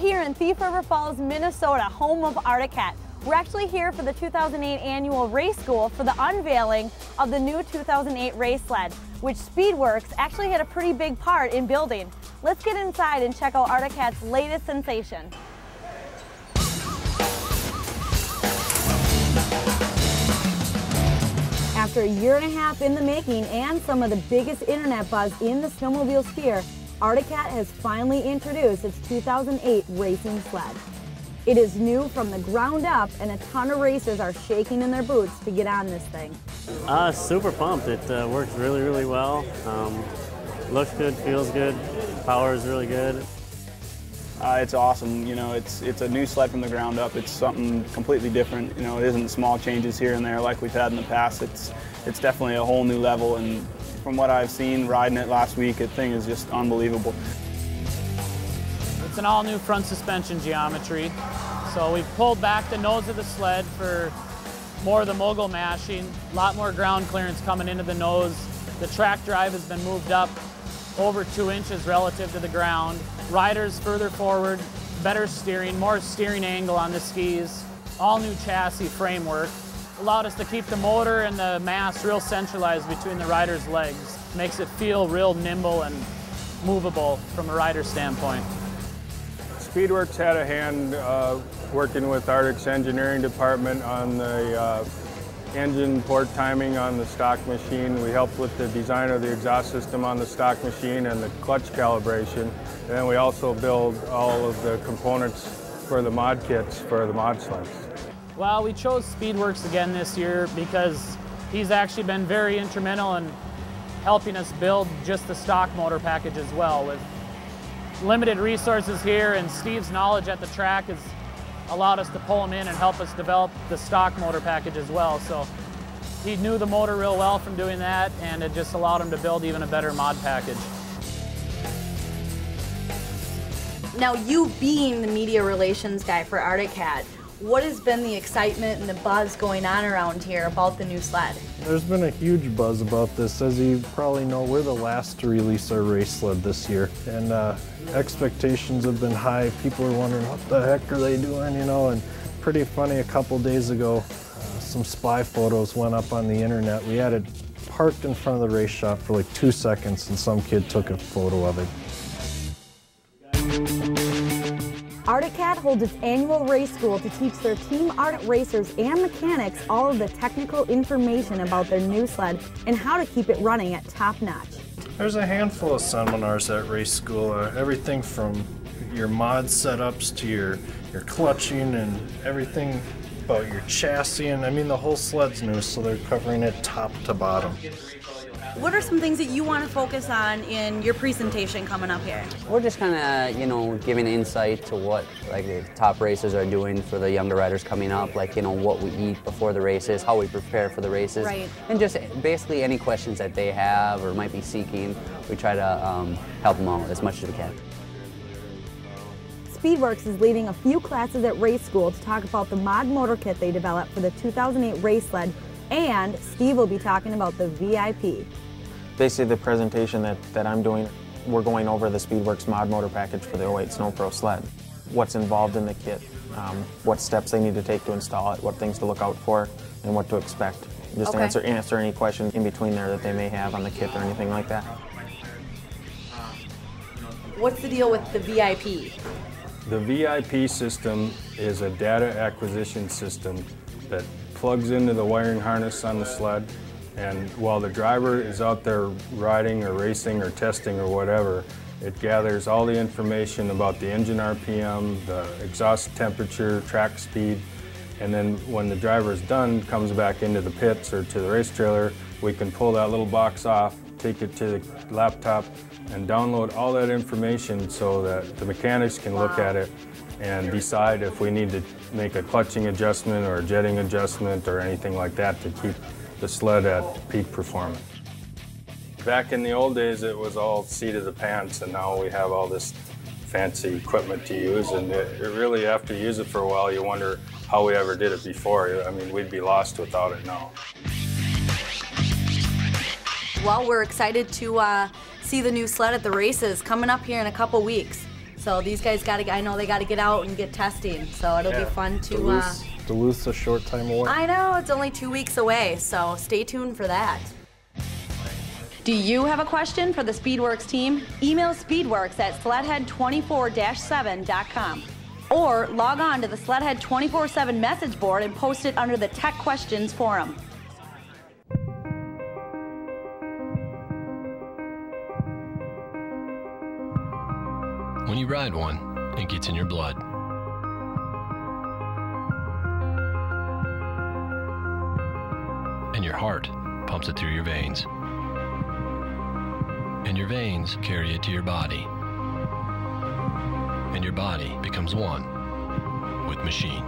here in Thief River Falls, Minnesota, home of Arctic Cat. We're actually here for the 2008 annual race school for the unveiling of the new 2008 Race Sled, which Speedwerx actually had a pretty big part in building. Let's get inside and check out Arctic Cat's latest sensation. After a year and a half in the making and some of the biggest internet buzz in the snowmobile sphere, Arctic Cat has finally introduced its 2008 racing sled. It is new from the ground up, and a ton of racers are shaking in their boots to get on this thing. Super pumped. It works really, really well. Looks good, feels good, power is really good. It's awesome. You know, it's a new sled from the ground up. It's something completely different. You know, it isn't small changes here and there like we've had in the past. It's definitely a whole new level, and from what I've seen riding it last week, the thing is just unbelievable. It's an all-new front suspension geometry. So we've pulled back the nose of the sled for more of the mogul mashing, a lot more ground clearance coming into the nose. The track drive has been moved up over 2 inches relative to the ground. Riders further forward, better steering, more steering angle on the skis. All new chassis framework. Allowed us to keep the motor and the mass real centralized between the rider's legs. Makes it feel real nimble and movable from a rider standpoint. Speedwerx had a hand working with Arctic's engineering department on the engine port timing on the stock machine. We helped with the design of the exhaust system on the stock machine and the clutch calibration. And then we also build all of the components for the mod kits for the mod sleds. Well, we chose Speedwerx again this year because he's actually been very instrumental in helping us build just the stock motor package as well. With limited resources here, and Steve's knowledge at the track has allowed us to pull him in and help us develop the stock motor package as well. So he knew the motor real well from doing that, and it just allowed him to build even a better mod package. Now, you being the media relations guy for Arctic Cat, what has been the excitement and the buzz going on around here about the new sled? There's been a huge buzz about this. As you probably know, we're the last to release our race sled this year, and expectations have been high. People are wondering what the heck are they doing, you know, and pretty funny, a couple days ago, some spy photos went up on the internet. We had it parked in front of the race shop for like 2 seconds, and some kid took a photo of it. Arctic Cat holds its annual race school to teach their Team Arctic racers and mechanics all of the technical information about their new sled and how to keep it running at top notch. There's a handful of seminars at race school, everything from your mod setups to your clutching and everything about your chassis, and I mean the whole sled's new, so they're covering it top to bottom. What are some things that you want to focus on in your presentation coming up here? We're just kind of, you know, giving insight to what like the top racers are doing for the younger riders coming up, like, you know, what we eat before the races, how we prepare for the races, right. And just basically any questions that they have or might be seeking, we try to help them out as much as we can. Speedwerx is leading a few classes at race school to talk about the mod motor kit they developed for the 2008 race sled, and Steve will be talking about the VIP. Basically the presentation that I'm doing, we're going over the Speedwerx mod motor package for the 08 Snow Pro sled. What's involved in the kit, what steps they need to take to install it, what things to look out for, and what to expect. Just okay. answer any questions in between there that they may have on the kit or anything like that. What's the deal with the VIP? The VIP system is a data acquisition system that plugs into the wiring harness on the sled, and while the driver is out there riding or racing or testing or whatever, it gathers all the information about the engine RPM, the exhaust temperature, track speed, and then when the driver is done, comes back into the pits or to the race trailer, we can pull that little box off, take it to the laptop, and download all that information so that the mechanics can look at it and decide if we need to make a clutching adjustment or a jetting adjustment or anything like that to keep the sled at peak performance. Back in the old days, it was all seat of the pants, and now we have all this fancy equipment to use, and it really, after you use it for a while, you wonder how we ever did it before. I mean, we'd be lost without it now. Well, we're excited to see the new sled at the races coming up here in a couple weeks. So these guys I know they gotta get out and get testing. So it'll be fun to. Duluth's a short time away. I know, it's only 2 weeks away, so stay tuned for that. Do you have a question for the Speedwerx team? Email Speedwerx at sledhead24-7.com or log on to the Sledhead 24/7 message board and post it under the Tech Questions forum. When you ride one, it gets in your blood. And your heart pumps it through your veins. And your veins carry it to your body. And your body becomes one with machine.